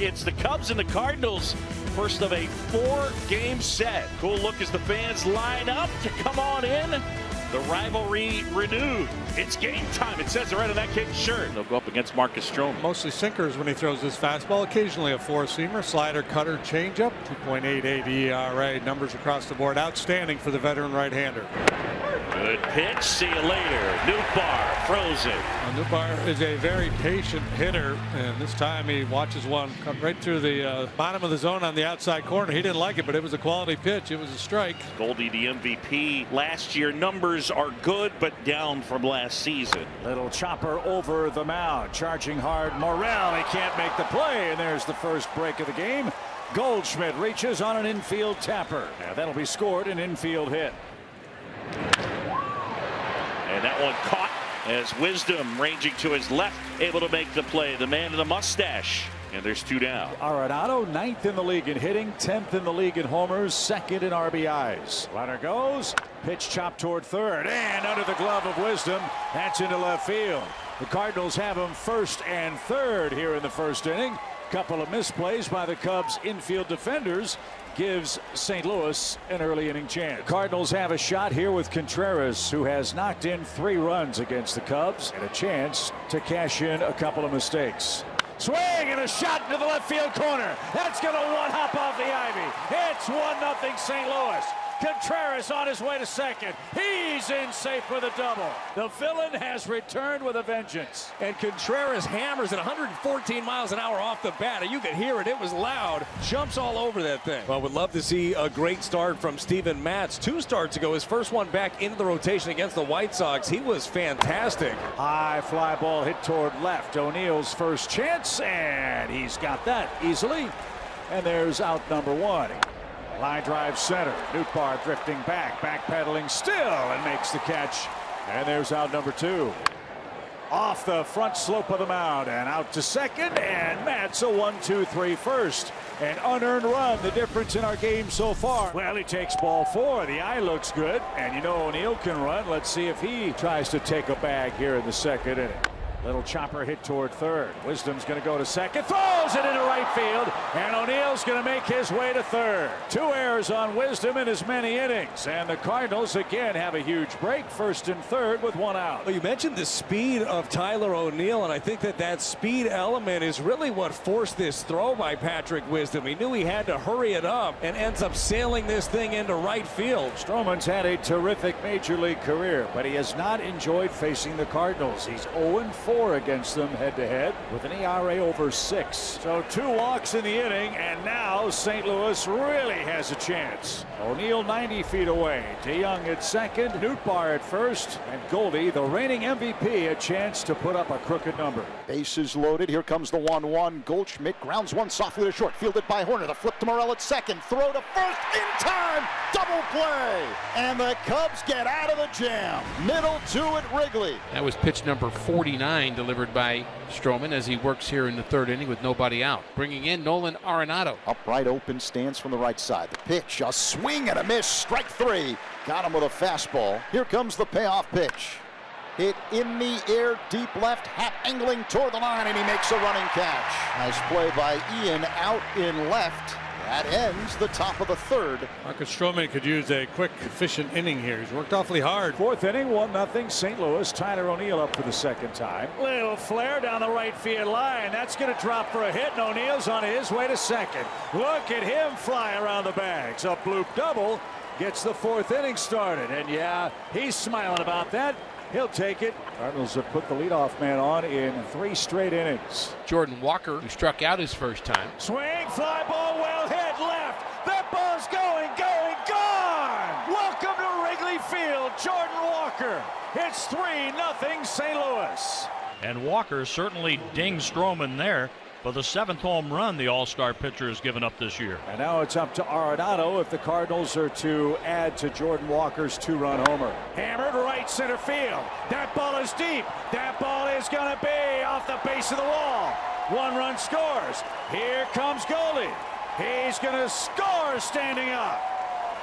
It's the Cubs and the Cardinals, first of a 4-game set. Cool look as the fans line up to come on in. The rivalry renewed. It's game time. It says it right on that kid's shirt. They'll go up against Marcus Stroman. Mostly sinkers when he throws his fastball. Occasionally a four-seamer, slider, cutter, changeup. 2.88 ERA. Numbers across the board. Outstanding for the veteran right-hander. Good pitch. See you later. Nootbaar throws it. Nootbaar is a very patient hitter, and this time he watches one come right through the bottom of the zone on the outside corner. He didn't like it, but it was a quality pitch. It was a strike. Goldie, the MVP last year. Numbers are good, but down from last season. Little chopper over the mound, charging hard. Morel, he can't make the play, and there's the first break of the game. Goldschmidt reaches on an infield tapper. Now that'll be scored, an infield hit. And that one caught as Wisdom, ranging to his left, able to make the play. The man in the mustache. And there's 2 down. Arenado, 9th in the league in hitting, 10th in the league in homers, 2nd in RBIs. Runner goes, pitch chopped toward third, and under the glove of Wisdom, that's into left field. The Cardinals have him first and third here in the first inning. Couple of misplays by the Cubs infield defenders gives St. Louis an early inning chance. The Cardinals have a shot here with Contreras, who has knocked in 3 runs against the Cubs, and a chance to cash in a couple of mistakes. Swing and a shot into the left field corner. That's going to one-hop off the ivy. It's 1-0 St. Louis. Contreras on his way to second. He's in safe with a double. The villain has returned with a vengeance. And Contreras hammers at 114 miles an hour off the bat. You could hear it. It was loud. Jumps all over that thing. Well, would love to see a great start from Steven Matz. 2 starts ago, his first one back into the rotation against the White Sox. He was fantastic. High fly ball hit toward left. O'Neill's first chance, and he's got that easily. And there's out number 1. Line drive center. Nootbaar drifting back, backpedaling still, and makes the catch. And there's out number 2. Off the front slope of the mound and out to second, and Matz a 1-2-3 first. An unearned run, the difference in our game so far. Well, he takes ball 4. The eye looks good, and you know O'Neill can run. Let's see if he tries to take a bag here in the second inning. Little chopper hit toward third. Wisdom's going to go to second. Throws it into right field. And O'Neill's going to make his way to third. 2 errors on Wisdom in as many innings. And the Cardinals again have a huge break. First and third with 1 out. Well, you mentioned the speed of Tyler O'Neill, and I think that speed element is really what forced this throw by Patrick Wisdom. He knew he had to hurry it up and ends up sailing this thing into right field. Stroman's had a terrific major league career, but he has not enjoyed facing the Cardinals. He's 0-4 against them head-to-head with an ERA over 6. So 2 walks in the inning, and now St. Louis really has a chance. O'Neill 90 feet away. DeYoung at second, Nootbaar at first, and Goldie, the reigning MVP, a chance to put up a crooked number. Bases loaded. Here comes the 1-1. Goldschmidt grounds one softly to short. Fielded by Horner. The flip to Morel at second. Throw to first in time. Double play. And the Cubs get out of the jam. Middle 2 at Wrigley. That was pitch number 49 delivered by Stroman as he works here in the 3rd inning with nobody out. Bringing in Nolan Arenado. Upright open stance from the right side. The pitch, a swing and a miss. Strike 3. Got him with a fastball. Here comes the payoff pitch. Hit in the air, deep left, hat angling toward the line, and he makes a running catch. Nice play by Ian out in left. That ends the top of the 3rd. Marcus Stroman could use a quick, efficient inning here. He's worked awfully hard. 4th inning, 1-0 St. Louis. Tyler O'Neill up for the second time. Little flare down the right field line. That's going to drop for a hit, and O'Neill's on his way to second. Look at him fly around the bags. A bloop double gets the 4th inning started. And yeah, he's smiling about that. He'll take it. Cardinals have put the leadoff man on in 3 straight innings. Jordan Walker, who struck out his first time. Swing, fly ball, well hit, left. That ball's going, gone. Welcome to Wrigley Field, Jordan Walker. It's 3-0 St. Louis. And Walker certainly dinged Stroman there for the 7th home run the All-Star pitcher has given up this year. And now it's up to Arenado if the Cardinals are to add to Jordan Walker's 2-run homer. Hammered right center field. That ball is deep. That ball is going to be off the base of the wall. 1 run scores. Here comes Goldie. He's going to score standing up.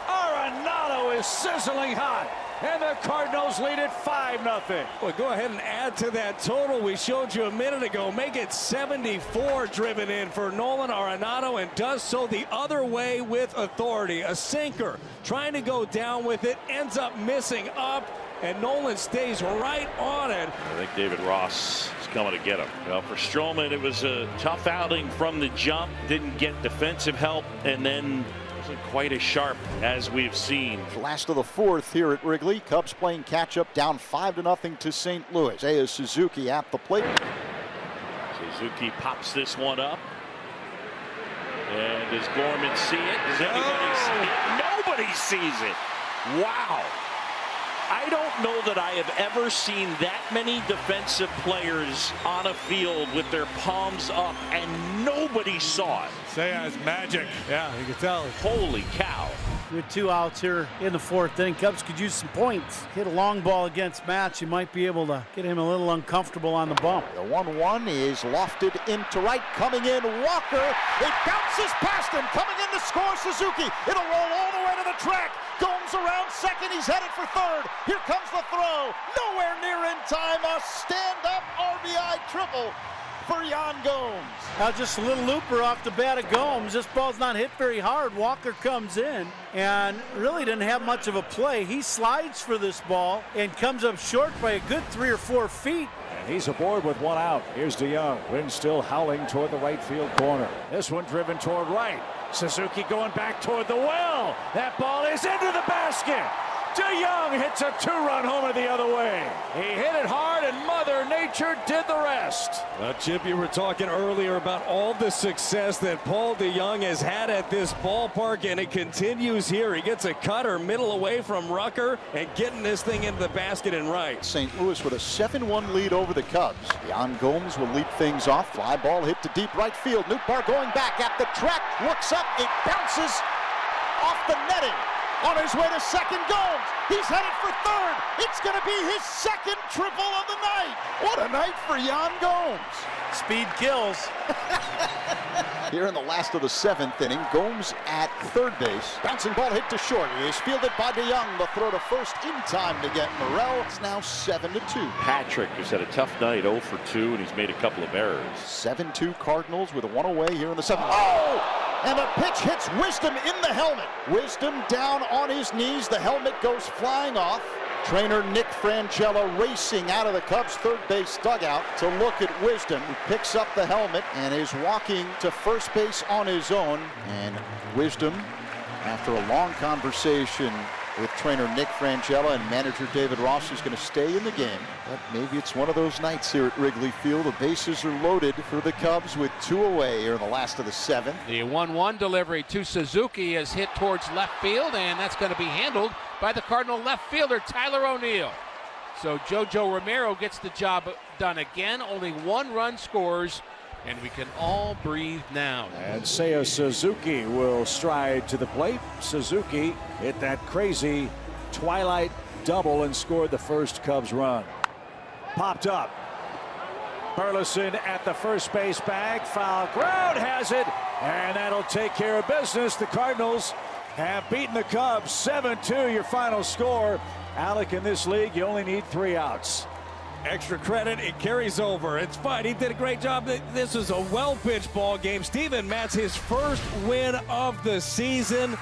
Arenado is sizzling hot. and the Cardinals lead it 5-0. Well, go ahead and add to that total we showed you a minute ago. Make it 74 driven in for Nolan Arenado, and does so the other way with authority. A sinker, trying to go down with it, ends up missing up, and Nolan stays right on it. I think David Ross is coming to get him. Well, for Stroman, it was a tough outing from the jump. Didn't get defensive help, and then wasn't quite as sharp as we've seen. Last of the fourth here at Wrigley. Cubs playing catch-up, down 5-0 to St. Louis. Seiya Suzuki at the plate. Suzuki pops this one up. And does Gorman see it? Does anybody see it? Nobody sees it. Wow. I don't know that I have ever seen that many defensive players on a field with their palms up and nobody saw it. Seiya is magic. Yeah, you can tell. Holy cow. With 2 outs here in the fourth inning, Cubs could use some points. Hit a long ball against Matz. You might be able to get him a little uncomfortable on the bump. The 1-1 is lofted into right. Coming in, Walker. It bounces past him. Coming in to score, Suzuki. It'll roll all the way to the track. Gomes around second. He's headed for third. Here comes the throw. Nowhere near in time. A stand-up RBI triple for Yan Gomes. Now just a little looper off the bat of Gomes. This ball's not hit very hard. Walker comes in and really didn't have much of a play. He slides for this ball and comes up short by a good 3 or 4 feet. And he's aboard with 1 out. Here's DeYoung. Wind still howling toward the right field corner. This one driven toward right. Suzuki going back toward the well. That ball is into the basket. DeYoung hits a 2-run homer the other way. He hit it hard, and Mother Nature did the rest. Chip, you were talking earlier about all the success that Paul DeYoung has had at this ballpark, and it continues here. He gets a cutter middle away from Rucker and getting this thing into the basket and right. St. Louis with a 7-1 lead over the Cubs. Yan Gomes will lead things off. Fly ball hit to deep right field. Nootbaar going back at the track. Looks up. It bounces off the netting. On his way to second, Gomes. He's headed for third. It's going to be his second triple of the night. What a night for Yan Gomes. Speed kills. Here in the last of the 7th inning, Gomes at third base. Bouncing ball hit to short. It is fielded by DeYoung. The throw to first in time to get Morel. It's now 7-2. Patrick has had a tough night, 0 for 2, and he's made a couple of errors. 7-2 Cardinals with a 1 away here in the 7th. Oh! And a pitch hits Wisdom in the helmet. Wisdom down on his knees. The helmet goes flying off. Trainer Nick Franchella racing out of the Cubs' third base dugout to look at Wisdom. He picks up the helmet and is walking to first base on his own. And Wisdom, after a long conversation with trainer Nick Franchella and manager David Ross, is going to stay in the game. But maybe it's one of those nights here at Wrigley Field. The bases are loaded for the Cubs with 2 away here in the last of the 7th. The 1-1 delivery to Suzuki is hit towards left field, and that's going to be handled by the Cardinal left fielder, Tyler O'Neill. So Jojo Romero gets the job done again. Only 1 run scores, and we can all breathe now. And Seiya Suzuki will stride to the plate. Suzuki hit that crazy twilight double and scored the first Cubs run. Popped up. Burleson at the first base bag. Foul ground has it, and that'll take care of business. The Cardinals have beaten the Cubs 7-2, your final score. Alec, in this league, you only need 3 outs. Extra credit, it carries over. It's fine. He did a great job. This is a well-pitched ball game. Steven Matz, his first win of the season.